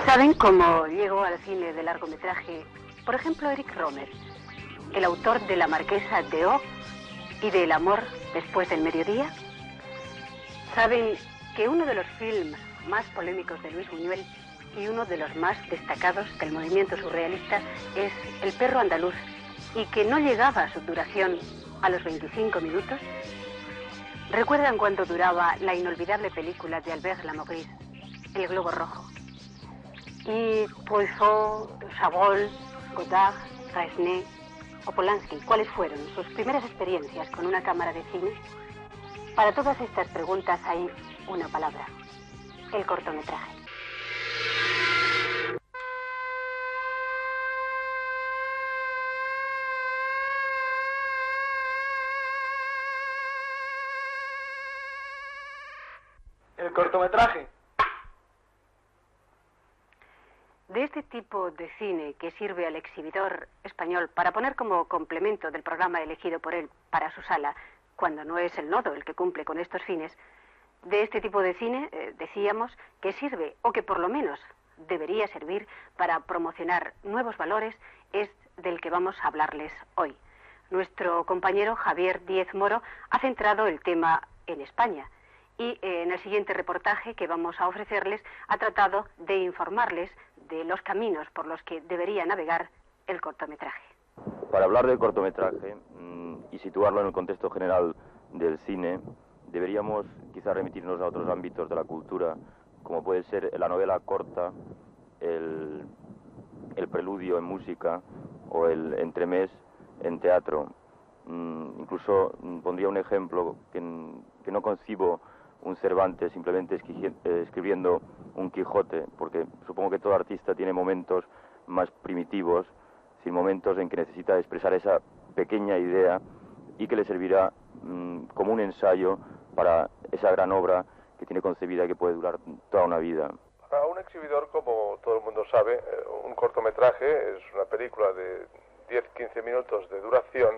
¿Saben cómo llegó al cine de largometraje, por ejemplo, Eric Rohmer, el autor de La Marquesa de O y de El amor después del mediodía? ¿Saben que uno de los films más polémicos de Luis Buñuel y uno de los más destacados del movimiento surrealista es El perro andaluz y que no llegaba a su duración a los 25 minutos? ¿Recuerdan cuánto duraba la inolvidable película de Albert Lamorisse, El globo rojo? Y Truffaut, Chabrol, Godard, Resnais o Polanski, ¿cuáles fueron sus primeras experiencias con una cámara de cine? Para todas estas preguntas hay una palabra: el cortometraje. El cortometraje. De este tipo de cine que sirve al exhibidor español para poner como complemento del programa elegido por él para su sala, cuando no es el nodo el que cumple con estos fines, de este tipo de cine, decíamos, que sirve, o que por lo menos debería servir para promocionar nuevos valores, es del que vamos a hablarles hoy. Nuestro compañero Javier Díez Moro ha centrado el tema en España y en el siguiente reportaje que vamos a ofrecerles ha tratado de informarles de los caminos por los que debería navegar el cortometraje. Para hablar del cortometraje y situarlo en el contexto general del cine, deberíamos quizá remitirnos a otros ámbitos de la cultura, como puede ser la novela corta, el preludio en música o el entremés en teatro. Incluso pondría un ejemplo que no concibo un Cervantes simplemente escribiendo un Quijote, porque supongo que todo artista tiene momentos más primitivos, sin momentos en que necesita expresar esa pequeña idea y que le servirá como un ensayo para esa gran obra que tiene concebida y que puede durar toda una vida. Para un exhibidor, como todo el mundo sabe, un cortometraje es una película de 10-15 minutos de duración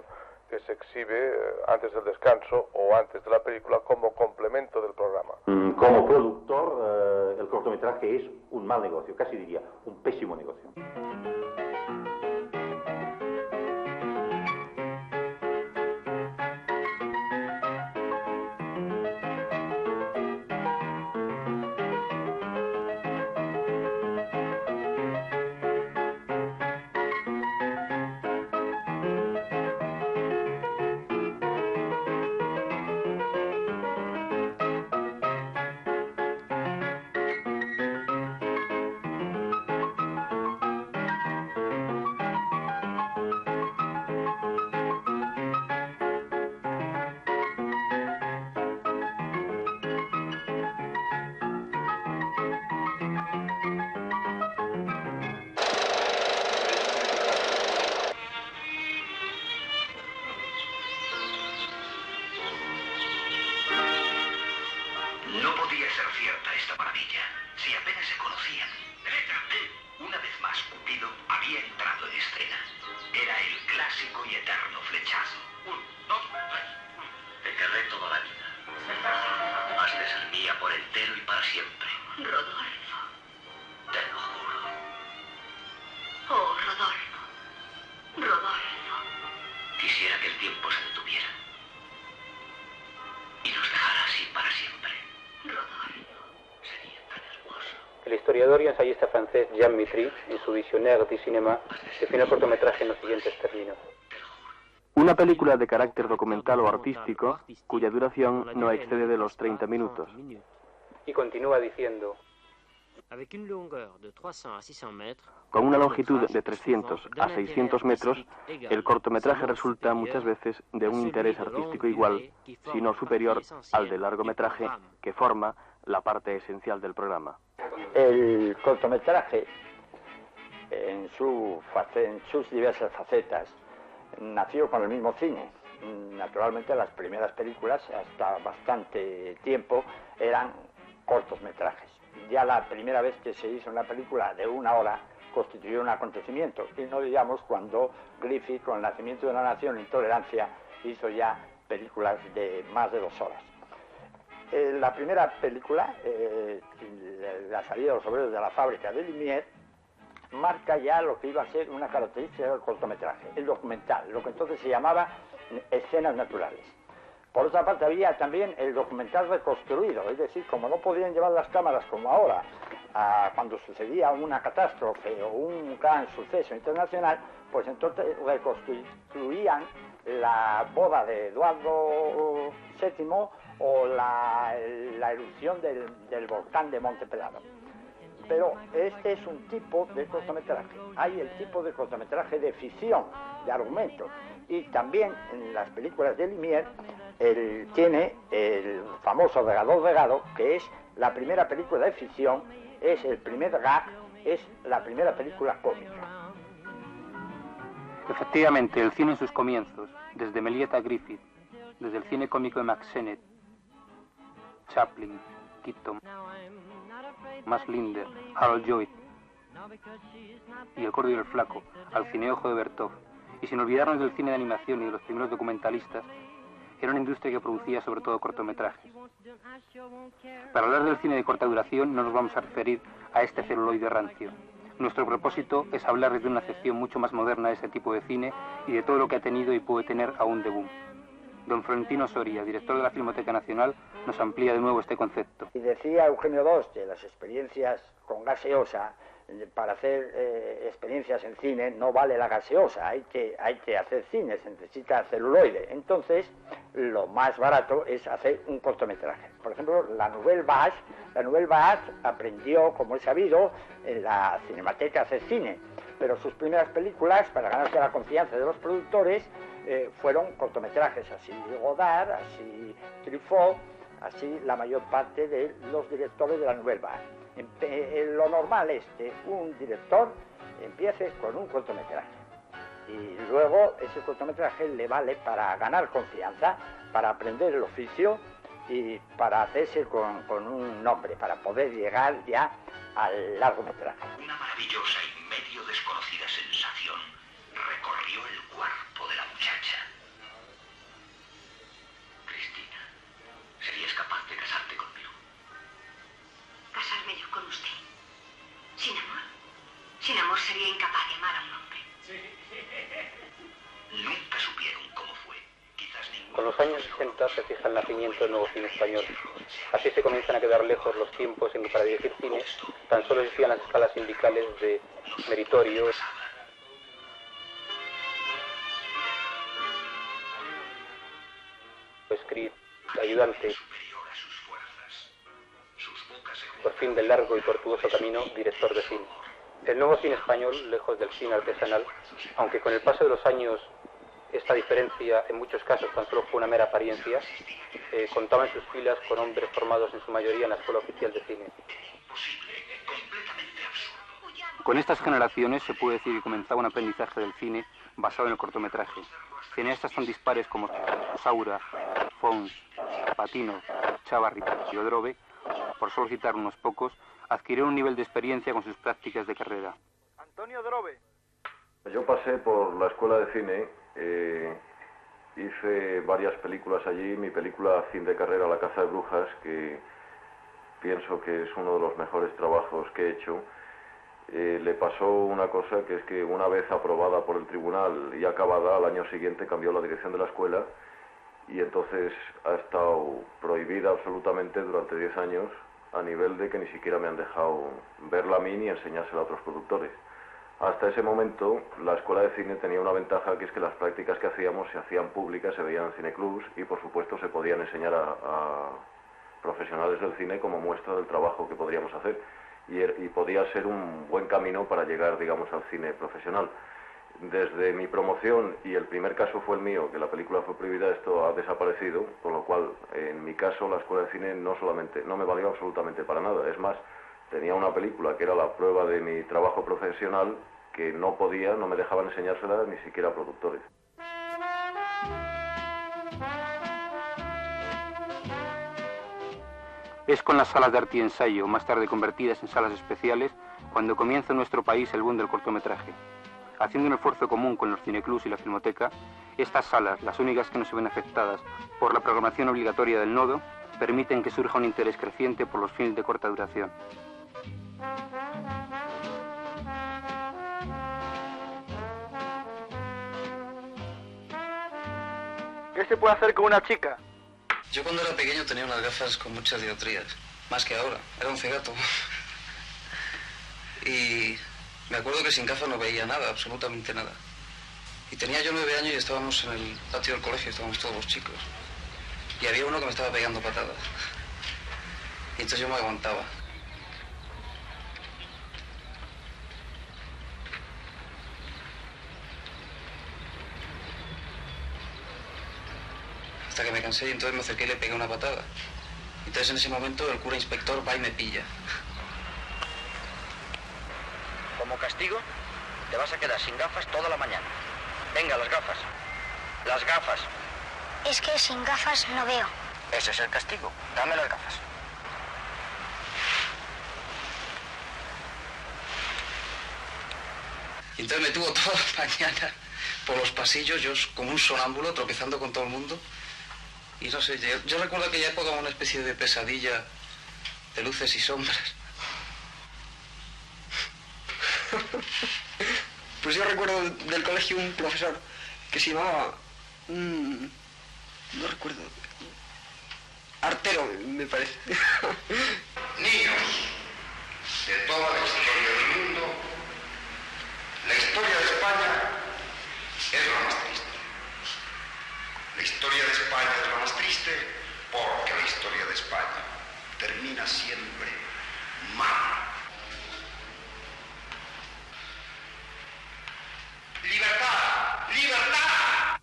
que se exhibe antes del descanso o antes de la película como complemento del programa. Como productor, el cortometraje es un mal negocio, casi diría un pésimo negocio. No podía ser cierta esta maravilla, si apenas se conocían. Una vez más, Cupido había entrado en escena. Era el clásico y eterno flechazo. 1, 2, 3. Te querré toda la vida. Has de ser mía por entero y para siempre. Rodolfo. Te lo juro. Oh, Rodolfo. Rodolfo. Quisiera que el tiempo se detuviera y nos dejara así para siempre. Rodolfo. Sería tan hermoso. El historiador y ensayista francés Jean Mitry, en su Dictionnaire du cinéma, define el cortometraje en los siguientes términos. Una película de carácter documental o artístico cuya duración no excede de los 30 minutos. Y continúa diciendo: Con una longitud de 300 a 600 metros, el cortometraje resulta muchas veces de un interés artístico igual, si no superior, al del largometraje que forma la parte esencial del programa. El cortometraje, en sus diversas facetas, nació con el mismo cine. naturalmente las primeras películas, hasta bastante tiempo, eran cortometrajes. Ya la primera vez que se hizo una película de 1 hora constituyó un acontecimiento, y no digamos cuando Griffith, con El nacimiento de una nación, Intolerancia, hizo ya películas de más de 2 horas. La primera película, La salida de los obreros de la fábrica de Lumière, marca ya lo que iba a ser una característica del cortometraje, el documental, lo que entonces se llamaba escenas naturales. Por otra parte había también el documental reconstruido, es decir, como no podían llevar las cámaras como ahora, cuando sucedía una catástrofe o un gran suceso internacional, pues entonces reconstruían la boda de Eduardo VII o la erupción del volcán de Monte Pelado. Pero este es un tipo de cortometraje. Hay el tipo de cortometraje de ficción, de argumento. Y también en las películas de Lumière tiene el famoso Regador Regado, que es la primera película de ficción, es el primer gag, es la primera película cómica. Efectivamente, el cine en sus comienzos, desde Méliès a Griffith, desde el cine cómico de Max Sennett, Chaplin, Keaton, Max Linder, Harold Lloyd y El Gordo y el Flaco, al cineojo de Bertov, y sin olvidarnos del cine de animación y de los primeros documentalistas, era una industria que producía sobre todo cortometrajes. Para hablar del cine de corta duración no nos vamos a referir a este celuloide rancio. Nuestro propósito es hablar desde una acepción mucho más moderna de ese tipo de cine y de todo lo que ha tenido y puede tener aún de boom. Don Florentino Soria, director de la Filmoteca Nacional, nos amplía de nuevo este concepto. Y decía Eugenio Dos de las experiencias con gaseosa, para hacer experiencias en cine no vale la gaseosa, hay que hacer cine, se necesita celuloide. Entonces, lo más barato es hacer un cortometraje. Por ejemplo, la Nouvelle Vague aprendió, como es sabido, en la Cinemateca a hacer cine, pero sus primeras películas, para ganarse la confianza de los productores, fueron cortometrajes, así Godard, así Truffaut, así la mayor parte de los directores de la Nouvelle Vague. Lo normal es que un director empiece con un cortometraje y luego ese cortometraje le vale para ganar confianza, para aprender el oficio y para hacerse con un nombre, para poder llegar ya al largometraje. Una maravillosa y medio desconocida sensación recorrió el cuerpo de la muchacha. Cristina, ¿serías capaz de casarte conmigo? Casarme yo con usted. Sin amor. Sin amor sería incapaz de amar a un hombre. Nunca supieron cómo fue. Quizás ninguno. Con los años 60 se fija el nacimiento del nuevo cine español. Así se comienzan a quedar lejos los tiempos en que para dirigir cine tan solo existían las escalas sindicales de meritorio, script, ayudante, por fin del largo y tortuoso camino, director de cine. El nuevo cine español, lejos del cine artesanal, aunque con el paso de los años esta diferencia en muchos casos tan solo fue una mera apariencia, contaba en sus filas con hombres formados en su mayoría en la Escuela Oficial de Cine. Con estas generaciones se puede decir que comenzaba un aprendizaje del cine basado en el cortometraje. Cineastas tan dispares como Saura, Fons, Patino, Chávarri y Odrove, por solo citar unos pocos, adquirieron un nivel de experiencia con sus prácticas de carrera. Antonio Odrove. Yo pasé por la escuela de cine, hice varias películas allí. Mi película fin de carrera, La caza de brujas, que pienso que es uno de los mejores trabajos que he hecho. Le pasó una cosa, que es que una vez aprobada por el tribunal y acabada, al año siguiente cambió la dirección de la escuela y entonces ha estado prohibida absolutamente durante 10 años, a nivel de que ni siquiera me han dejado verla a mí ni enseñársela a otros productores. Hasta ese momento la escuela de cine tenía una ventaja, que es que las prácticas que hacíamos se hacían públicas, se veían en cineclubs y por supuesto se podían enseñar a profesionales del cine como muestra del trabajo que podríamos hacer. Y podía ser un buen camino para llegar, digamos, al cine profesional. Desde mi promoción, y el primer caso fue el mío, que la película fue prohibida, esto ha desaparecido, con lo cual, en mi caso, la escuela de cine no me valió absolutamente para nada. Es más, tenía una película que era la prueba de mi trabajo profesional, que no me dejaban enseñársela ni siquiera a productores. Es con las salas de arte y ensayo, más tarde convertidas en salas especiales, cuando comienza en nuestro país el boom del cortometraje. Haciendo un esfuerzo común con los cineclubs y la filmoteca, estas salas, las únicas que no se ven afectadas por la programación obligatoria del nodo, permiten que surja un interés creciente por los films de corta duración. ¿Qué se puede hacer con una chica? Yo cuando era pequeño tenía unas gafas con muchas dioptrías, más que ahora, era un cegato. Y me acuerdo que sin gafas no veía nada, absolutamente nada. Y tenía yo 9 años y estábamos en el patio del colegio, estábamos todos los chicos. Y había uno que me estaba pegando patadas. Y entonces yo me aguantaba. Hasta que me cansé y entonces me acerqué y le pegué una patada. Entonces en ese momento el cura inspector va y me pilla. Como castigo, te vas a quedar sin gafas toda la mañana. Venga, las gafas. Las gafas. Es que sin gafas no veo. Ese es el castigo. Dame las gafas. Y entonces me tuvo toda la mañana por los pasillos, yo como un sonámbulo, tropezando con todo el mundo. Y no sé, yo recuerdo aquella época como una especie de pesadilla de luces y sombras. Pues yo recuerdo del colegio un profesor que se llamaba... no recuerdo... Artero, me parece. Niños de toda la historia del mundo, la historia de España es la más triste. La historia de España es la más triste porque la historia de España termina siempre mal. ¡Libertad! ¡Libertad!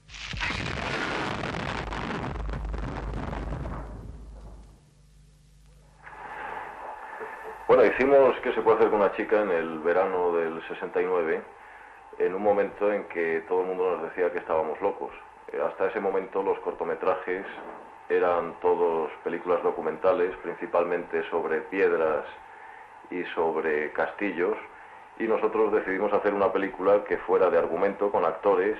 Bueno, hicimos ¿Qué se puede hacer con una chica? En el verano del 69, en un momento en que todo el mundo nos decía que estábamos locos. Hasta ese momento los cortometrajes eran todos películas documentales, principalmente sobre piedras y sobre castillos, y nosotros decidimos hacer una película que fuera de argumento, con actores.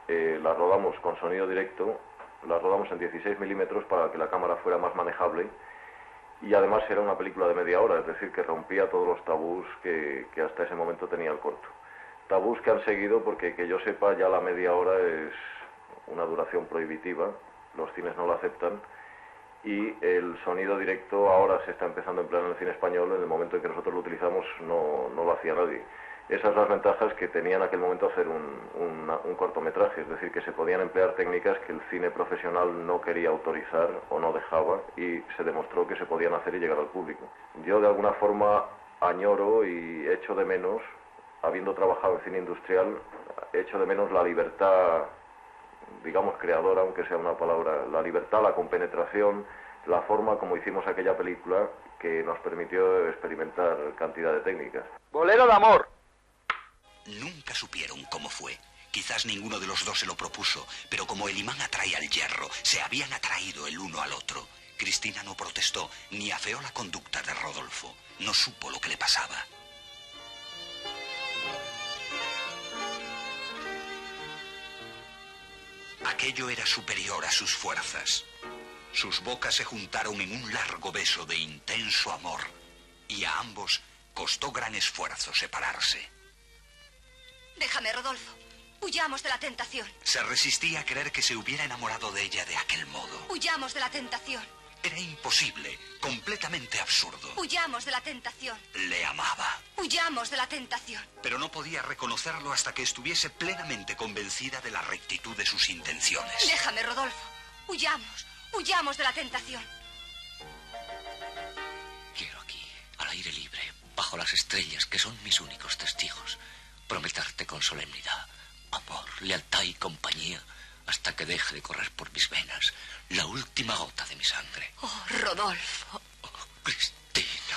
La rodamos con sonido directo, la rodamos en 16 milímetros para que la cámara fuera más manejable, y además era una película de media hora, es decir, que rompía todos los tabús que hasta ese momento tenía el corto. Tabús que han seguido porque, que yo sepa, ya la media hora es una duración prohibitiva, los cines no la aceptan, y el sonido directo ahora se está empezando a emplear en el cine español. En el momento en que nosotros lo utilizamos no lo hacía nadie. Esas son las ventajas que tenía en aquel momento hacer un cortometraje, es decir, que se podían emplear técnicas que el cine profesional no quería autorizar o no dejaba, y se demostró que se podían hacer y llegar al público. Yo de alguna forma añoro y echo de menos, habiendo trabajado en cine industrial, echo de menos la libertad, digamos, creadora, aunque sea una palabra, la libertad, la compenetración, la forma como hicimos aquella película que nos permitió experimentar cantidad de técnicas. Bolero de amor. Nunca supieron cómo fue. Quizás ninguno de los dos se lo propuso, pero como el imán atrae al hierro, se habían atraído el uno al otro. Cristina no protestó, ni afeó la conducta de Rodolfo. No supo lo que le pasaba. Aquello era superior a sus fuerzas. Sus bocas se juntaron en un largo beso de intenso amor, y a ambos costó gran esfuerzo separarse. Déjame, Rodolfo. Huyamos de la tentación. Se resistía a creer que se hubiera enamorado de ella de aquel modo. Huyamos de la tentación. Era imposible, completamente absurdo. Huyamos de la tentación. Le amaba. Huyamos de la tentación. Pero no podía reconocerlo hasta que estuviese plenamente convencida de la rectitud de sus intenciones. Déjame, Rodolfo. Huyamos. Huyamos de la tentación. Quiero aquí, al aire libre, bajo las estrellas que son mis únicos testigos, prometerte con solemnidad, amor, lealtad y compañía, hasta que deje de correr por mis venas la última gota de mi sangre. Oh, Rodolfo. Oh, Cristina.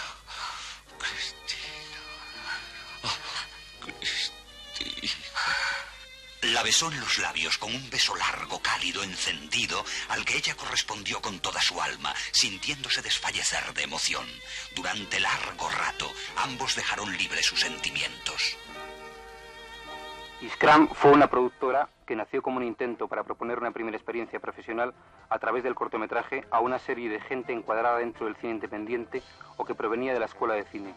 Cristina. Oh, Cristina. La besó en los labios con un beso largo, cálido, encendido, al que ella correspondió con toda su alma, sintiéndose desfallecer de emoción. Durante largo rato, ambos dejaron libres sus sentimientos. Iskram fue una productora que nació como un intento para proponer una primera experiencia profesional a través del cortometraje a una serie de gente encuadrada dentro del cine independiente o que provenía de la escuela de cine.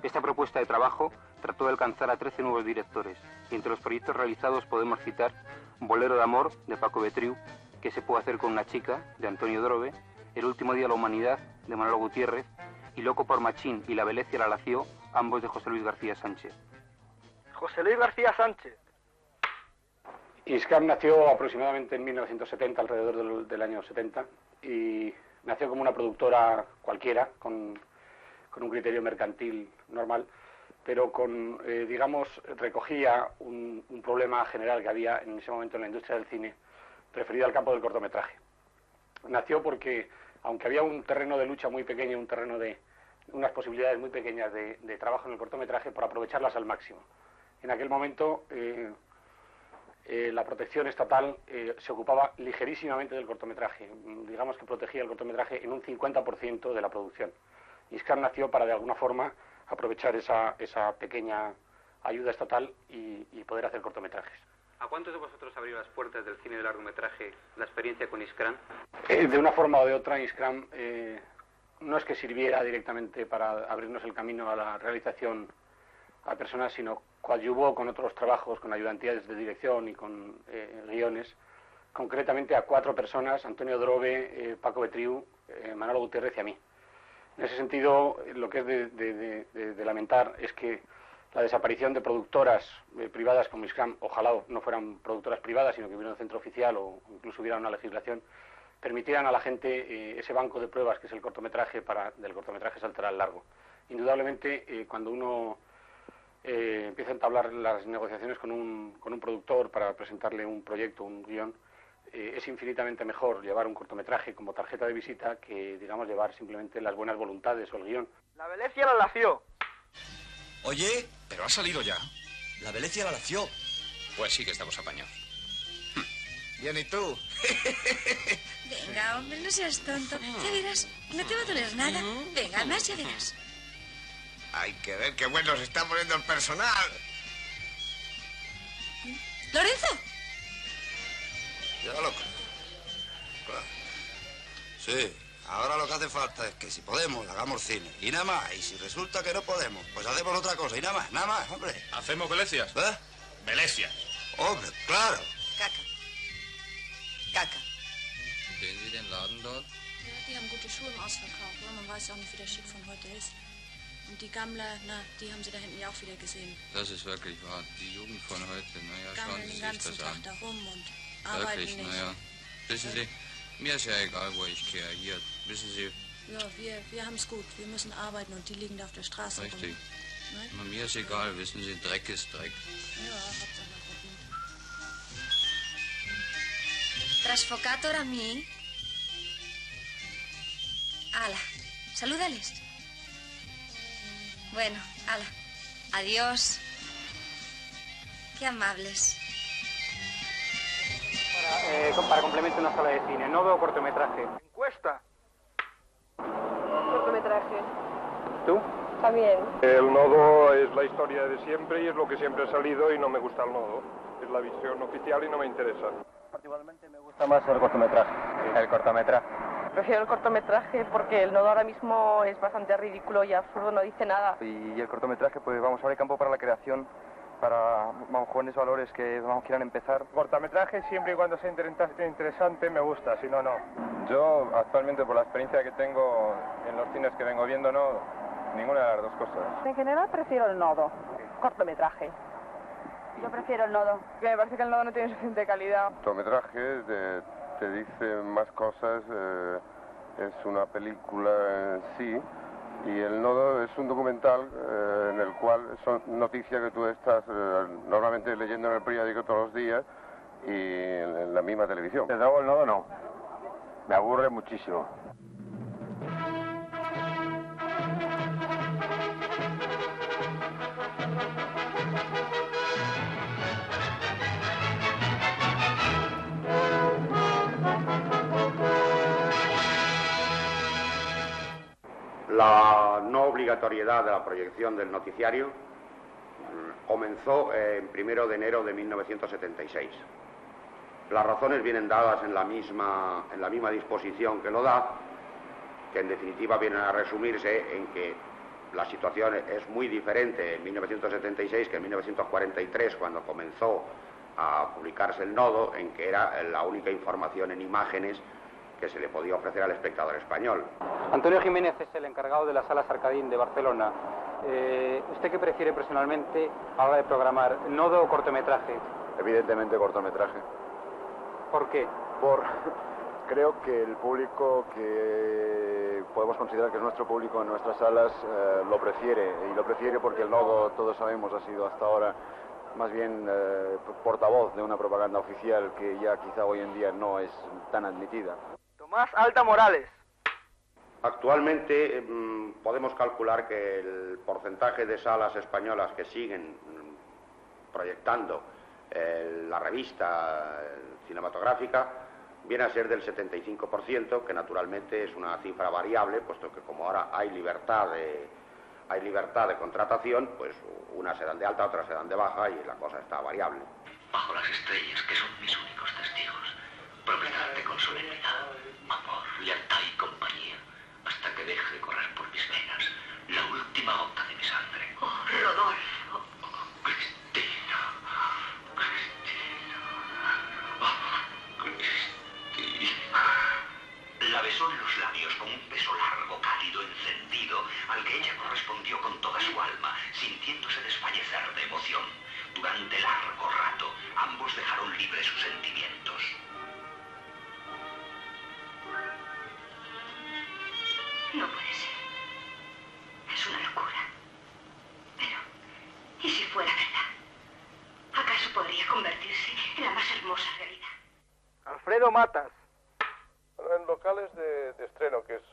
Esta propuesta de trabajo trató de alcanzar a 13 nuevos directores y entre los proyectos realizados podemos citar Bolero de amor, de Paco Betriu, ¿Qué se puede hacer con una chica?, de Antonio Drobe, El último día de la humanidad, de Manolo Gutiérrez, y Loco por Machín y La Venecia la Lació, ambos de José Luis García Sánchez. José Luis García Sánchez. Iskram nació aproximadamente en 1970, alrededor del año 70, y nació como una productora cualquiera, con un criterio mercantil normal, pero digamos, recogía un problema general que había en ese momento en la industria del cine, referido al campo del cortometraje. Nació porque, aunque había un terreno de lucha muy pequeño, un terreno de unas posibilidades muy pequeñas de trabajo en el cortometraje, por aprovecharlas al máximo. En aquel momento, la protección estatal se ocupaba ligerísimamente del cortometraje, digamos que protegía el cortometraje en un 50% de la producción. Iskram nació para, de alguna forma, aprovechar esa pequeña ayuda estatal y poder hacer cortometrajes. ¿A cuántos de vosotros abrió las puertas del cine de largometraje la experiencia con Iskram? De una forma o de otra, Iskram no es que sirviera directamente para abrirnos el camino a la realización a personas, sino coadyuvó con otros trabajos, con ayudantías de dirección y con guiones, concretamente a 4 personas, Antonio Drobe, Paco Betriu, Manolo Gutiérrez y a mí. En ese sentido, lo que es de lamentar es que la desaparición de productoras privadas como Iskram, ojalá no fueran productoras privadas, sino que hubiera un centro oficial o incluso hubiera una legislación, permitieran a la gente ese banco de pruebas que es el cortometraje, del cortometraje saltar al largo. Indudablemente, cuando uno empieza a entablar las negociaciones con un productor para presentarle un proyecto, un guión, es infinitamente mejor llevar un cortometraje como tarjeta de visita que, digamos, llevar simplemente las buenas voluntades o el guión. La Venecia la Lació. Oye, pero ha salido ya. La Venecia la Lació. Pues sí que estamos apañados. Bien, ¿y tú? Venga, hombre, no seas tonto. Ya verás, no te va a doler nada. Venga, más ya verás. Hay que ver qué bueno se está poniendo el personal. ¿Lorenzo? Ya lo creo. Claro. Sí, ahora lo que hace falta es que si podemos, hagamos cine. Y nada más. Y si resulta que no podemos, pues hacemos otra cosa. Y nada más, hombre. ¿Hacemos Velecias? ¿Eh? Velecias. Hombre, claro. Caca. Sehen Sie den Laden dort? Ja, die haben gute Schuhe im Ausverkauf. Aber man weiß auch nicht, wie der Schick von heute ist. Und die Gammler, die haben Sie da hinten ja auch wieder gesehen. Das ist wirklich wahr. Die Jugend von heute, naja, schauen Gammeln Sie den sich das ganzen Tag an. da rum und arbeiten Wirklich, nicht. naja. Wissen Sie, mir ist ja egal, wo ich kehre. Hier, wissen Sie, Ja, wir haben es gut. Wir müssen arbeiten und die liegen da auf der Straße richtig. rum. Ne? Na, mir ist egal, wissen Sie, Dreck ist Dreck. Ja, Hauptsache gucken. Trasfocator a mí. Ala, salúdales. Bueno, ala. Adiós. Qué amables. Para complemento una sala de cine, nodo o cortometraje. Encuesta. Cortometraje. ¿Tú? También. El nodo es la historia de siempre y es lo que siempre ha salido y no me gusta el nodo. Es la visión oficial y no me interesa. Particularmente me gusta más el cortometraje. El cortometraje. Prefiero el cortometraje porque el nodo ahora mismo es bastante ridículo y absurdo, no dice nada. Y el cortometraje, pues vamos, abre campo para la creación, para jóvenes valores que quieran empezar. Cortometraje siempre y cuando sea interesante me gusta, si no, no. Yo actualmente, por la experiencia que tengo en los cines que vengo viendo, no, ninguna de las dos cosas. En general prefiero el nodo, cortometraje. Yo prefiero el nodo. Que me parece que el nodo no tiene suficiente calidad. Cortometraje te dice más cosas, es una película en sí, y el nodo es un documental en el cual son noticias que tú estás normalmente leyendo en el periódico todos los días y en la misma televisión. Desde luego el nodo no, me aburre muchísimo. La no obligatoriedad de la proyección del noticiario comenzó en 1 de enero de 1976. Las razones vienen dadas en la misma disposición que lo da, que en definitiva vienen a resumirse en que la situación es muy diferente en 1976 que en 1943, cuando comenzó a publicarse el nodo, en que era la única información en imágenes que se le podía ofrecer al espectador español. Antonio Jiménez es el encargado de las salas Arcadín de Barcelona. ¿Usted qué prefiere personalmente a la hora de programar, nodo o cortometraje? Evidentemente cortometraje. ¿Por qué? Creo que el público que podemos considerar que es nuestro público en nuestras salas lo prefiere, y lo prefiere porque el nodo, todos sabemos, ha sido hasta ahora más bien portavoz de una propaganda oficial que ya quizá hoy en día no es tan admitida. Tomás Alta Morales. Actualmente podemos calcular que el porcentaje de salas españolas que siguen proyectando la revista cinematográfica viene a ser del 75%, que naturalmente es una cifra variable, puesto que como ahora hay libertad de contratación, pues unas se dan de alta, otras se dan de baja y la cosa está variable. Bajo las estrellas, que son mis únicos testigos, prometerte con solemnidad, amor, lealtad y compañía, hasta que deje de correr por mis venas la última gota de mi sangre. Oh, Rodolfo. Cristina. La besó en los labios con un beso largo, cálido, encendido, al que ella correspondió con toda su alma, sintiéndose desfallecer de emoción. Durante largo rato, ambos dejaron libres sus sentimientos. No puede ser. Es una locura. Pero, ¿y si fuera verdad? ¿Acaso podría convertirse en la más hermosa realidad? Alfredo Matas. En locales de estreno, que es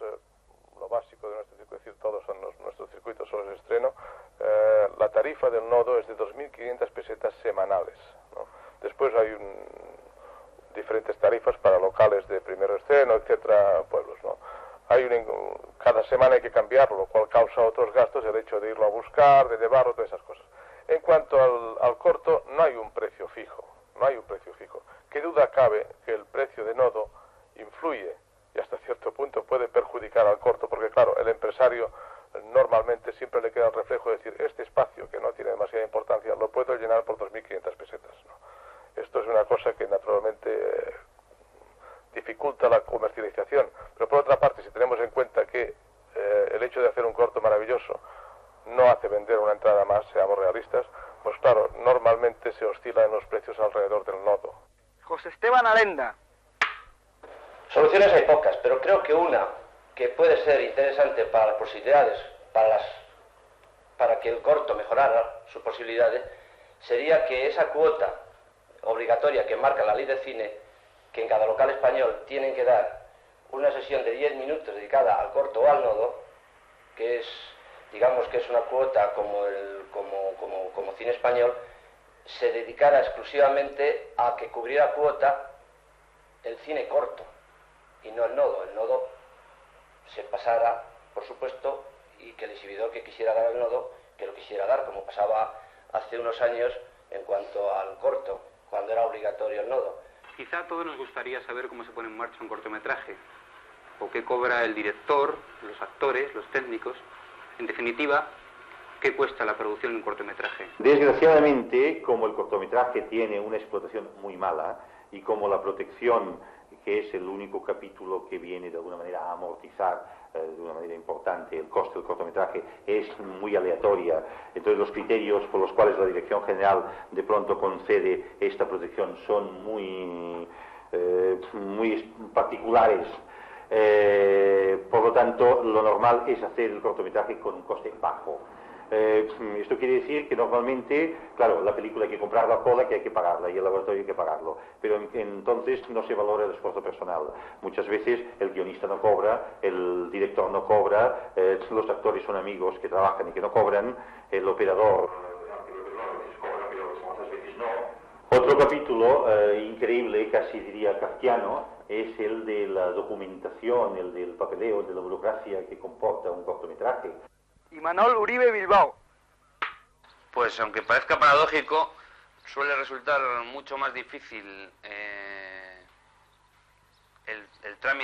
lo básico de nuestro circuito, es decir, todos son nuestros circuitos solo es estreno, la tarifa del nodo es de 2.500 pesetas semanales, ¿no? Después hay diferentes tarifas para locales de primer estreno, etcétera, pueblos, ¿no? Cada semana hay que cambiarlo, lo cual causa otros gastos, el hecho de irlo a buscar, de llevarlo, todas esas cosas. En cuanto al corto, no hay un precio fijo, no hay un precio fijo. ¿Qué duda cabe que el precio de nodo influye y hasta cierto punto puede perjudicar al corto? Porque claro, el empresario normalmente siempre le queda el reflejo de decir, este espacio que no tiene demasiada importancia lo puedo llenar por 2.500 pesetas, ¿no? Esto es una cosa que naturalmente dificulta la comercialización, pero por otra parte, si tenemos en cuenta que el hecho de hacer un corto maravilloso no hace vender una entrada más, seamos realistas, pues claro, normalmente se oscilan los precios alrededor del nodo. José Esteban Alenda. Soluciones hay pocas, pero creo que una que puede ser interesante para las posibilidades, para que el corto mejorara sus posibilidades, sería que esa cuota obligatoria que marca la ley de cine, que en cada local español tienen que dar una sesión de 10 minutos dedicada al corto o al nodo, que es, digamos que es una cuota como cine español, se dedicara exclusivamente a que cubriera cuota el cine corto y no el nodo. El nodo se pasara, por supuesto, y que el exhibidor que quisiera dar el nodo, que lo quisiera dar, como pasaba hace unos años en cuanto al corto, cuando era obligatorio el nodo. Quizá a todos nos gustaría saber cómo se pone en marcha un cortometraje, o qué cobra el director, los actores, los técnicos, en definitiva, qué cuesta la producción de un cortometraje. Desgraciadamente, como el cortometraje tiene una explotación muy mala y como la protección, que es el único capítulo que viene de alguna manera a amortizar de una manera importante el coste del cortometraje, es muy aleatoria, entonces los criterios por los cuales la Dirección General de pronto concede esta protección son muy particulares. Por lo tanto, lo normal es hacer el cortometraje con un coste bajo. Esto quiere decir que normalmente, claro, la película hay que comprarla toda, que hay que pagarla, y el laboratorio hay que pagarlo, pero entonces no se valora el esfuerzo personal. Muchas veces el guionista no cobra, el director no cobra, los actores son amigos que trabajan y que no cobran, el operador cobra, pero otras veces no. Otro capítulo increíble, casi diría kafkiano, es el de la documentación, el del papeleo, de la burocracia que comporta un cortometraje. Imanol Uribe Bilbao. Pues aunque parezca paradójico, suele resultar mucho más difícil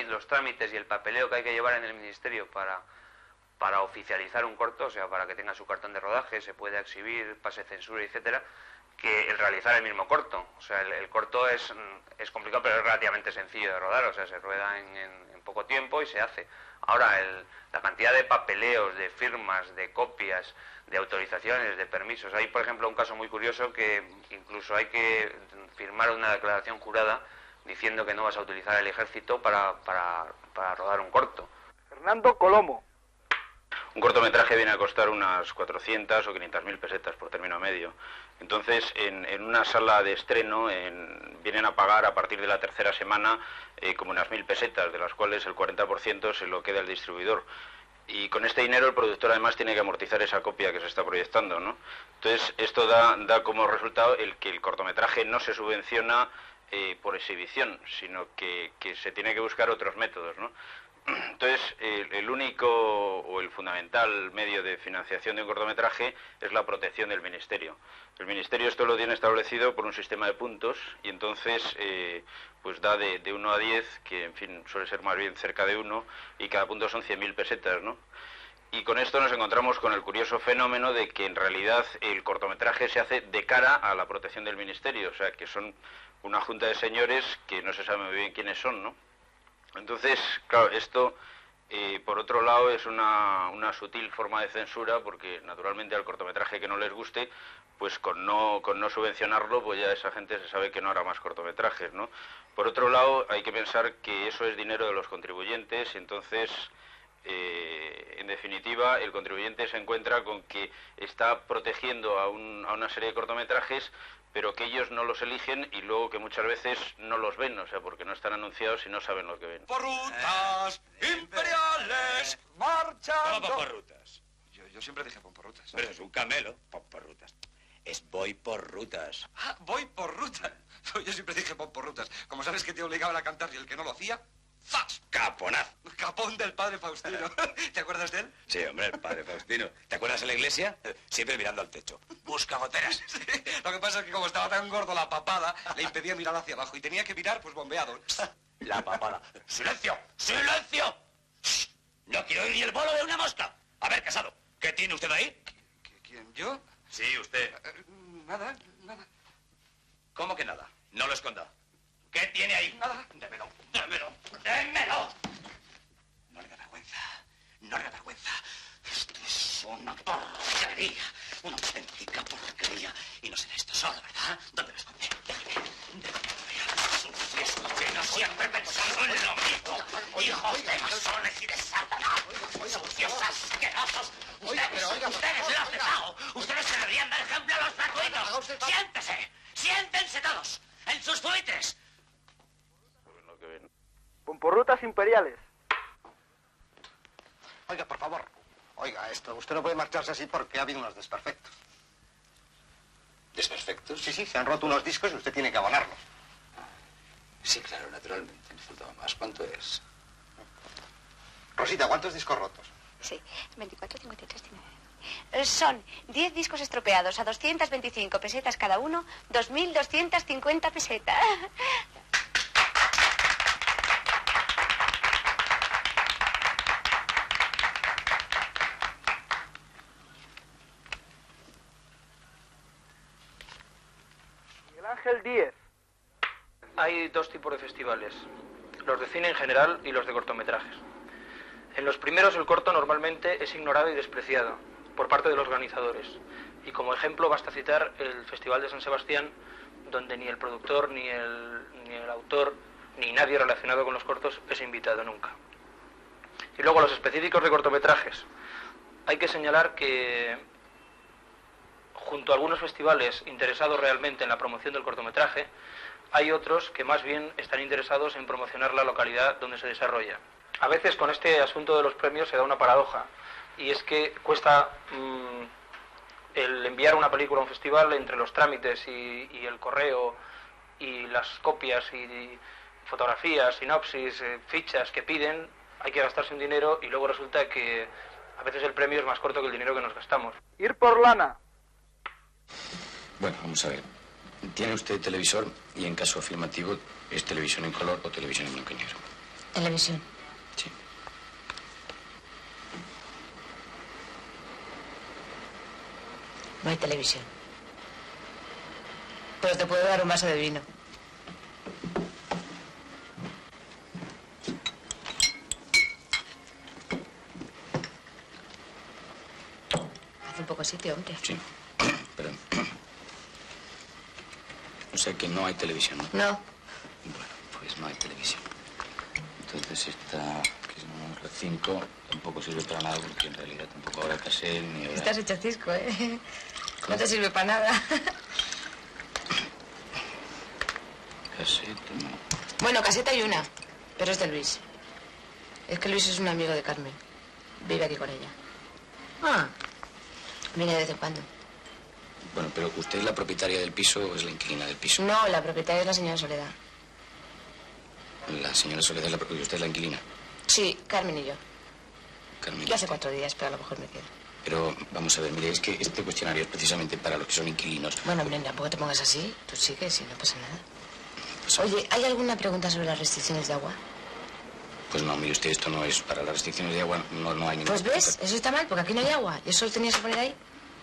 los trámites y el papeleo que hay que llevar en el ministerio para oficializar un corto, o sea, para que tenga su cartón de rodaje, se pueda exhibir, pase censura, etcétera, que el realizar el mismo corto. O sea, el corto es complicado, pero es relativamente sencillo de rodar, o sea, se rueda en poco tiempo y se hace. Ahora, la cantidad de papeleos, de firmas, de copias, de autorizaciones, de permisos. Hay, por ejemplo, un caso muy curioso que incluso hay que firmar una declaración jurada diciendo que no vas a utilizar el ejército para rodar un corto. Fernando Colomo. Un cortometraje viene a costar unas 400 o 500.000 pesetas por término medio. Entonces, en una sala de estreno vienen a pagar a partir de la tercera semana como unas 1.000 pesetas, de las cuales el 40% se lo queda el distribuidor. Y con este dinero el productor además tiene que amortizar esa copia que se está proyectando, ¿no? Entonces, esto da como resultado el que el cortometraje no se subvenciona por exhibición, sino que se tiene que buscar otros métodos, ¿no? Entonces, el único o el fundamental medio de financiación de un cortometraje es la protección del Ministerio. El Ministerio esto lo tiene establecido por un sistema de puntos y entonces pues da de 1 a 10, que en fin suele ser más bien cerca de 1, y cada punto son 100.000 pesetas, ¿no? Y con esto nos encontramos con el curioso fenómeno de que en realidad el cortometraje se hace de cara a la protección del Ministerio, o sea que son una junta de señores que no se sabe muy bien quiénes son, ¿no? Entonces, claro, esto, por otro lado, es una sutil forma de censura, porque naturalmente al cortometraje que no les guste, pues con no subvencionarlo, pues ya esa gente se sabe que no hará más cortometrajes, ¿no? Por otro lado, hay que pensar que eso es dinero de los contribuyentes, y entonces, en definitiva, el contribuyente se encuentra con que está protegiendo a una serie de cortometrajes, pero que ellos no los eligen y luego que muchas veces no los ven, o sea, porque no están anunciados y no saben lo que ven. ¡Porrutas imperiales marchando! ¿Cómo pomporrutas? Yo siempre dije pomporrutas. Pero es un camelo, pomporrutas. Es voy por rutas. Ah, voy por rutas. Yo siempre dije pomporrutas. Como sabes que te obligaban a cantar y el que no lo hacía, ¡zas! Caponazo. Capón del padre Faustino. ¿Te acuerdas de él? Sí, hombre, el padre Faustino. ¿Te acuerdas de la iglesia? Siempre mirando al techo. Busca goteras. Sí, lo que pasa es que como estaba tan gordo la papada, le impedía mirar hacia abajo y tenía que mirar, pues, bombeado. La papada. ¡Silencio! ¡Silencio! ¡Shh! No quiero oír ni el bolo de una mosca. A ver, Casado, ¿qué tiene usted ahí? ¿Quién, yo? Sí, usted. Nada. ¿Cómo que nada? No lo esconda. ¿Qué tiene ahí? Nada. Démelo. ¡Démelo! No le da vergüenza. No le da vergüenza. Esto es una porquería. Una auténtica porquería. Y no será esto solo, ¿verdad? ¿Dónde lo esconde? Déjame. Sucios que no siempre pensando en lo mismo. Hijos de masones y de Satanás. Sucios asquerosos. Ustedes lo hacen pago. Ustedes se deberían dar ejemplo a los gratuitos. ¡Siéntese! ¡Siéntense todos! ¡En sus pupitres! Pomporrutas imperiales. Oiga, por favor. Oiga, usted no puede marcharse así porque ha habido unos desperfectos. ¿Desperfectos? Sí, se han roto unos discos y usted tiene que abonarlos. Sí, claro, naturalmente. Me faltaba más. ¿Cuánto es? Rosita, ¿cuántos discos rotos? Sí, 24, 53, 19. Son 10 discos estropeados a 225 pesetas cada uno, 2.250 pesetas. Miguel Ángel Díez. Hay dos tipos de festivales, los de cine en general y los de cortometrajes. En los primeros el corto normalmente es ignorado y despreciado por parte de los organizadores. Y como ejemplo basta citar el Festival de San Sebastián, donde ni el productor, ni el autor, ni nadie relacionado con los cortos es invitado nunca. Y luego los específicos de cortometrajes. Hay que señalar que junto a algunos festivales interesados realmente en la promoción del cortometraje, hay otros que más bien están interesados en promocionar la localidad donde se desarrolla. A veces con este asunto de los premios se da una paradoja, y es que cuesta el enviar una película a un festival entre los trámites y el correo y las copias y fotografías, sinopsis, fichas que piden, hay que gastarse un dinero y luego resulta que a veces el premio es más corto que el dinero que nos gastamos. Ir por lana. Bueno, vamos a ver. Tiene usted televisor y en caso afirmativo es televisión en color o televisión en blanco y negro. Televisión. Sí. No hay televisión. Pero te puedo dar un vaso de vino. Hace un poco sitio, hombre. Sí. Perdón. O sea que no hay televisión, ¿no? No. Bueno, pues no hay televisión. Entonces esta, que es un recinto, tampoco sirve para nada porque en realidad tampoco habrá cassette ni habrá... Estás hecho cisco, ¿eh? No te sirve para nada. Cassette, no. Bueno, caseta hay una, pero es de Luis. Es que Luis es un amigo de Carmen. Vive aquí con ella. Ah, viene de vez en cuando. Bueno, pero ¿usted es la propietaria del piso o es la inquilina del piso? No, la propietaria es la señora Soledad. La señora Soledad es la propietaria y usted es la inquilina. Sí, Carmen y yo. Carmen. Yo hace 4 días, pero a lo mejor me quedo. Pero vamos a ver, mire, es que este cuestionario es precisamente para los que son inquilinos. Bueno, hombre, tampoco te pongas así. Tú sigues y no pasa nada. Pues, oye, ¿hay alguna pregunta sobre las restricciones de agua? Pues no, mire usted, esto no es para las restricciones de agua, no hay ninguna... Pues ves, eso está mal, porque aquí no hay agua. Y eso lo tenías que poner ahí.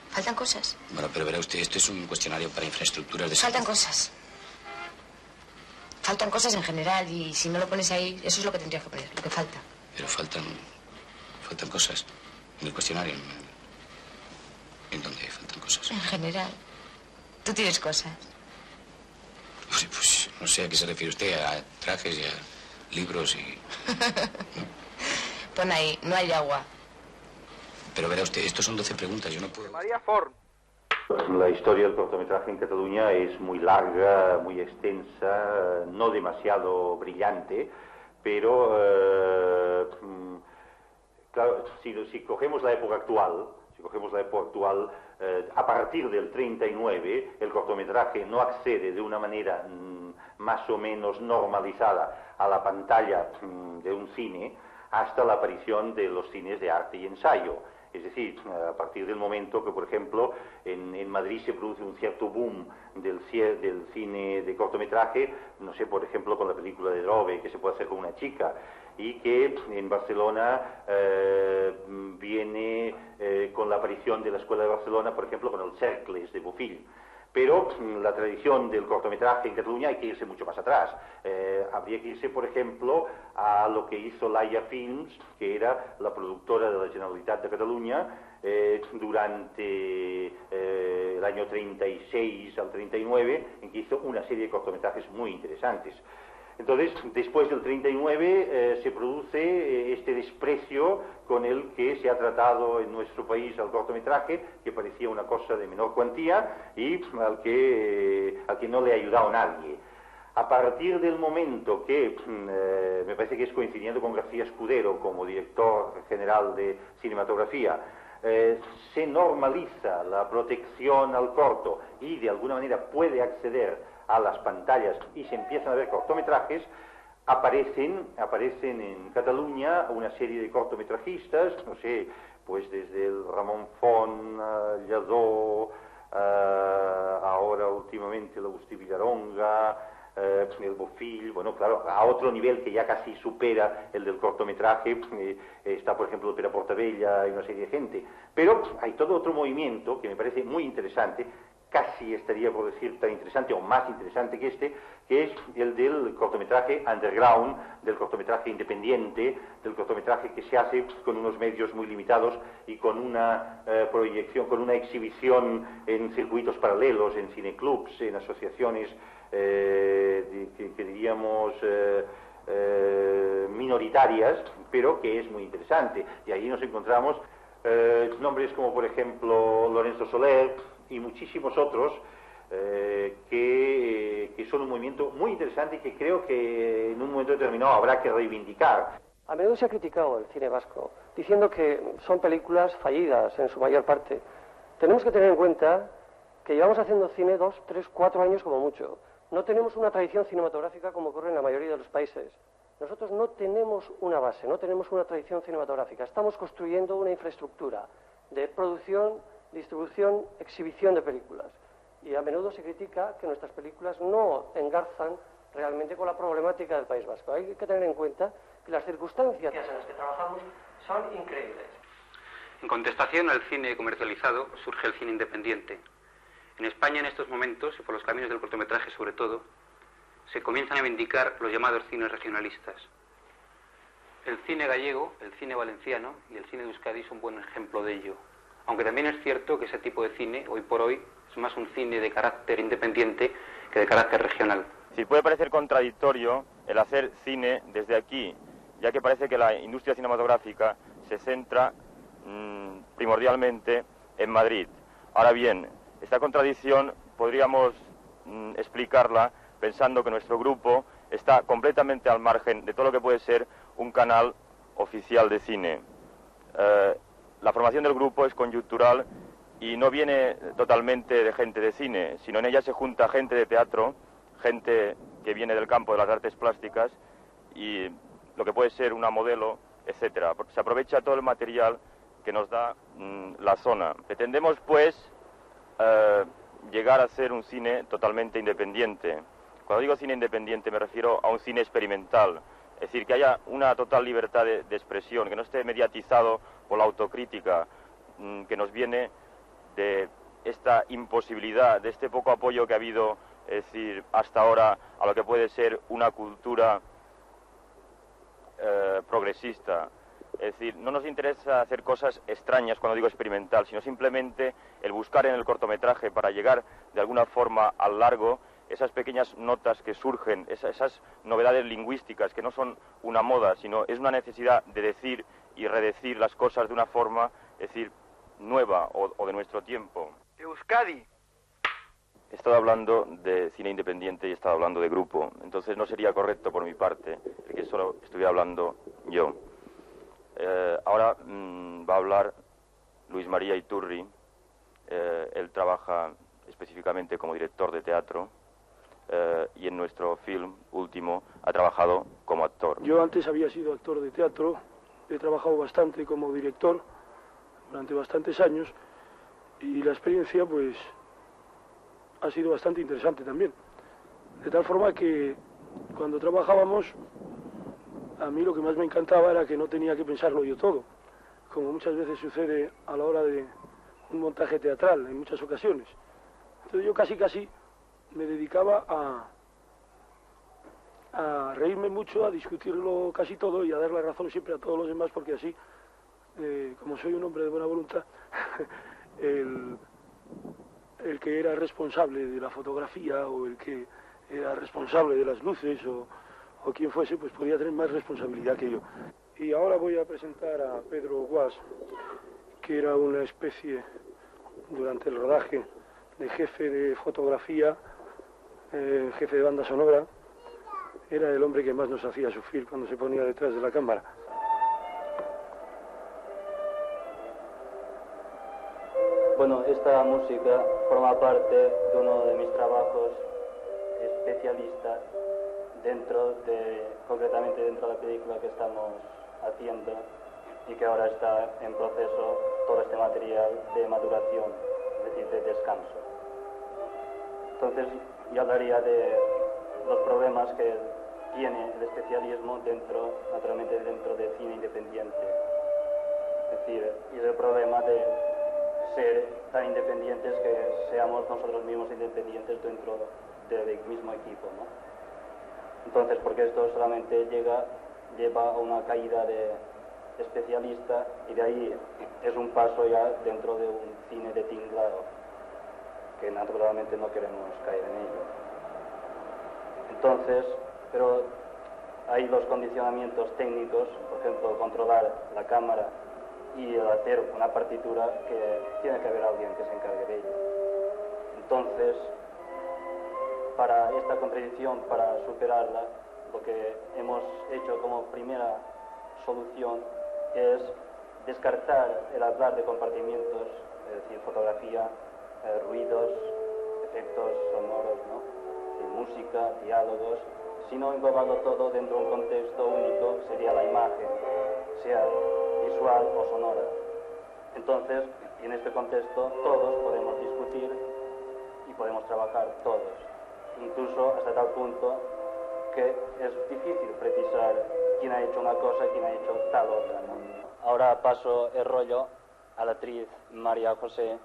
Faltan cosas. Bueno, pero verá usted, esto es un cuestionario para infraestructuras de... Faltan cosas. Faltan cosas en general y si no lo pones ahí, eso es lo que tendrías que poner, lo que falta. Pero faltan cosas en el cuestionario. ¿En dónde faltan cosas? En general. Tú tienes cosas. Pues no sé a qué se refiere usted, a trajes y a libros y... Pon ahí, no hay agua. Pero verá usted, estos son 12 preguntas, yo no puedo... María Forn. La historia del cortometraje en Cataluña es muy larga, muy extensa, no demasiado brillante, pero claro, si cogemos la época actual, a partir del 39 el cortometraje no accede de una manera más o menos normalizada a la pantalla de un cine hasta la aparición de los cines de arte y ensayo. Es decir, a partir del momento que, por ejemplo, en Madrid se produce un cierto boom del cine de cortometraje, no sé, por ejemplo, con la película de Drobe, que se puede hacer con una chica, y que en Barcelona viene con la aparición de la Escuela de Barcelona, por ejemplo, con el Cercles de Bofill. Pero la tradición del cortometraje en Cataluña hay que irse mucho más atrás. Habría que irse, por ejemplo, a lo que hizo Laia Films, que era la productora de la Generalitat de Cataluña, durante el año 36 al 39, en que hizo una serie de cortometrajes muy interesantes. Entonces, después del 39 se produce este desprecio con el que se ha tratado en nuestro país al cortometraje, que parecía una cosa de menor cuantía y al que no le ha ayudado nadie. A partir del momento que, me parece que es coincidiendo con García Escudero como director general de cinematografía, se normaliza la protección al corto y de alguna manera puede acceder a las pantallas y se empiezan a ver cortometrajes, aparecen en Cataluña una serie de cortometrajistas, no sé, pues desde el Ramon Font, Lladó, ahora últimamente l'Agustí Villaronga, el Bofill, bueno, claro, a otro nivel que ya casi supera el del cortometraje, está por ejemplo el Pere Portabella y una serie de gente, pero hay todo otro movimiento que me parece muy interesante, casi estaría por decir tan interesante o más interesante que este, que es el del cortometraje underground, del cortometraje independiente, del cortometraje que se hace con unos medios muy limitados y con una proyección, con una exhibición en circuitos paralelos, en cineclubs, en asociaciones que diríamos minoritarias, pero que es muy interesante. Y allí nos encontramos nombres como por ejemplo Lorenzo Soler y muchísimos otros que son un movimiento muy interesante y que creo que en un momento determinado habrá que reivindicar. A menudo se ha criticado el cine vasco, diciendo que son películas fallidas en su mayor parte. Tenemos que tener en cuenta que llevamos haciendo cine 2, 3, 4 años como mucho. no tenemos una tradición cinematográfica como ocurre en la mayoría de los países. Nosotros no tenemos una base, no tenemos una tradición cinematográfica. Estamos construyendo una infraestructura de producción, distribución, exhibición de películas. Y a menudo se critica que nuestras películas no engarzan realmente con la problemática del País Vasco. Hay que tener en cuenta que las circunstancias en las que trabajamos son increíbles. En contestación al cine comercializado surge el cine independiente. En España en estos momentos, y por los caminos del cortometraje sobre todo, se comienzan a vindicar los llamados cines regionalistas. El cine gallego, el cine valenciano y el cine de Euskadi son un buen ejemplo de ello. Aunque también es cierto que ese tipo de cine, hoy por hoy, es más un cine de carácter independiente que de carácter regional. Sí, puede parecer contradictorio el hacer cine desde aquí, ya que parece que la industria cinematográfica se centra primordialmente en Madrid. Ahora bien, esta contradicción podríamos explicarla pensando que nuestro grupo está completamente al margen de todo lo que puede ser un canal oficial de cine. La formación del grupo es coyuntural y no viene totalmente de gente de cine, sino en ella se junta gente de teatro, gente que viene del campo de las artes plásticas y lo que puede ser una modelo, etcétera. Se aprovecha todo el material que nos da la zona. Pretendemos, pues, llegar a ser un cine totalmente independiente. Cuando digo cine independiente me refiero a un cine experimental, es decir, que haya una total libertad de expresión, que no esté mediatizado por la autocrítica que nos viene de esta imposibilidad, de este poco apoyo que ha habido, es decir, hasta ahora a lo que puede ser una cultura progresista. Es decir, no nos interesa hacer cosas extrañas cuando digo experimental, sino simplemente el buscar en el cortometraje para llegar de alguna forma al largo esas pequeñas notas que surgen, esas novedades lingüísticas que no son una moda, sino es una necesidad de decir y redecir las cosas de una forma, es decir, nueva o de nuestro tiempo. Euskadi. He estado hablando de cine independiente y he estado hablando de grupo, entonces no sería correcto por mi parte el que solo estuviera hablando yo. Ahora va a hablar Luis María Iturri. Él trabaja específicamente como director de teatro y en nuestro film último ha trabajado como actor. Yo antes había sido actor de teatro, he trabajado bastante como director durante bastantes años y la experiencia pues ha sido bastante interesante también. De tal forma que cuando trabajábamos a mí lo que más me encantaba era que no tenía que pensarlo yo todo, como muchas veces sucede a la hora de un montaje teatral, en muchas ocasiones. Entonces yo casi me dedicaba a reírme mucho, a discutirlo casi todo y a dar la razón siempre a todos los demás, porque así, como soy un hombre de buena voluntad, el que era responsable de la fotografía o el que era responsable de las luces o quien fuese, pues podía tener más responsabilidad que yo. Y ahora voy a presentar a Pedro Guas, que era una especie, durante el rodaje, de jefe de fotografía, jefe de banda sonora. Era el hombre que más nos hacía sufrir cuando se ponía detrás de la cámara. Bueno, esta música forma parte de uno de mis trabajos especialistas concretamente dentro de la película que estamos haciendo y que ahora está en proceso todo este material de maduración, es decir, de descanso. Entonces yo hablaría de los problemas que tiene el especialismo naturalmente dentro del cine independiente. Es decir, y el problema de ser tan independientes que seamos nosotros mismos independientes dentro del mismo equipo, ¿no? Entonces, porque esto solamente lleva a una caída de especialista y de ahí es un paso ya dentro de un cine de tinglado, que naturalmente no queremos caer en ello. Entonces, pero hay los condicionamientos técnicos, por ejemplo, controlar la cámara y hacer una partitura que tiene que haber alguien que se encargue de ello. Entonces, para esta contradicción, para superarla, lo que hemos hecho como primera solución es descartar el hablar de compartimientos, es decir, fotografía, ruidos, efectos sonoros, ¿no? música, diálogos, sino englobando todo dentro de un contexto único, que sería la imagen, sea visual o sonora. Entonces, en este contexto todos podemos discutir y podemos trabajar todos, incluso hasta tal punto que es difícil precisar quién ha hecho una cosa y quién ha hecho tal otra, ¿no? Ahora paso el rollo a la actriz María José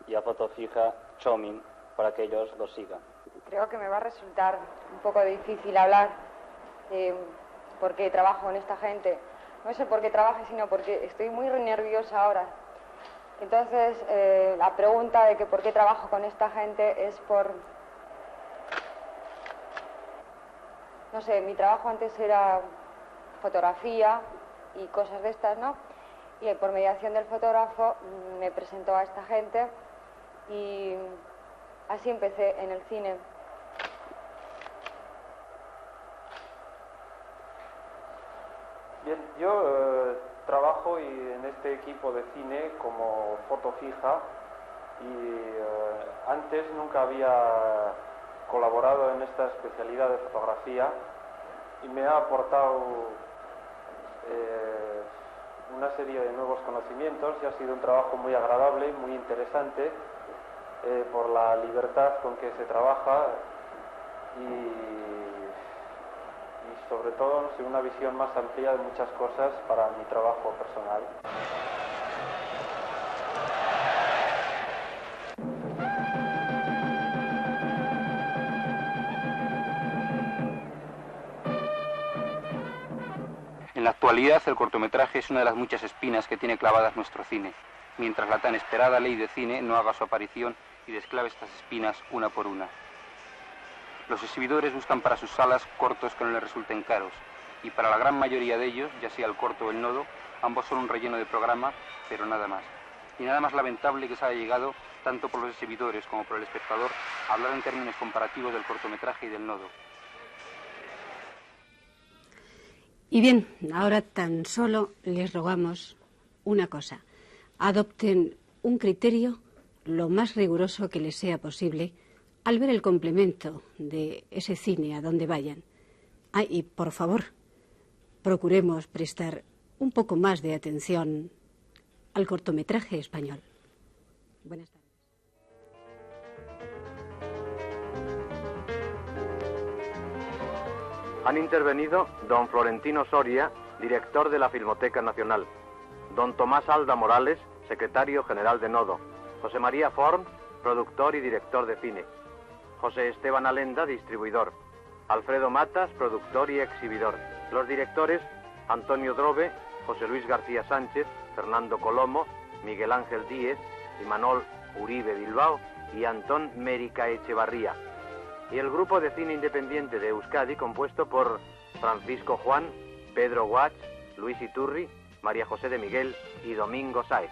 y a foto fija Chomin para que ellos lo sigan. Creo que me va a resultar un poco difícil hablar de por qué trabajo con esta gente. No sé por qué trabaje, sino porque estoy muy nerviosa ahora. Entonces, la pregunta de que por qué trabajo con esta gente es por... No sé, mi trabajo antes era fotografía y cosas de estas, ¿no? Y por mediación del fotógrafo me presentó a esta gente y así empecé en el cine. Bien, yo trabajo en este equipo de cine como foto fija y antes nunca había colaborado en esta especialidad de fotografía y me ha aportado una serie de nuevos conocimientos y ha sido un trabajo muy agradable, muy interesante por la libertad con que se trabaja y sobre todo, no sé, una visión más amplia de muchas cosas para mi trabajo personal. En la actualidad, el cortometraje es una de las muchas espinas que tiene clavadas nuestro cine, mientras la tan esperada ley de cine no haga su aparición y desclave estas espinas una por una. Los exhibidores buscan para sus salas cortos que no les resulten caros, y para la gran mayoría de ellos, ya sea el corto o el nodo, ambos son un relleno de programa, pero nada más. Y nada más lamentable que se haya llegado, tanto por los exhibidores como por el espectador, a hablar en términos comparativos del cortometraje y del nodo. Y bien, ahora tan solo les rogamos una cosa. Adopten un criterio lo más riguroso que les sea posible al ver el complemento de ese cine a donde vayan. Y por favor, procuremos prestar un poco más de atención al cortometraje español. Buenas tardes. Han intervenido don Florentino Soria, director de la Filmoteca Nacional, don Tomás Alda Morales, secretario general de Nodo, José María Forn, productor y director de cine, José Esteban Alenda, distribuidor, Alfredo Matas, productor y exhibidor. Los directores, Antonio Drobe, José Luis García Sánchez, Fernando Colomo, Miguel Ángel Díez, Imanol Uribe Bilbao y Antón Mérica Echevarría. Y el grupo de cine independiente de Euskadi, compuesto por Francisco Juan, Pedro Guach, Luis Iturri, María José de Miguel y Domingo Sáez.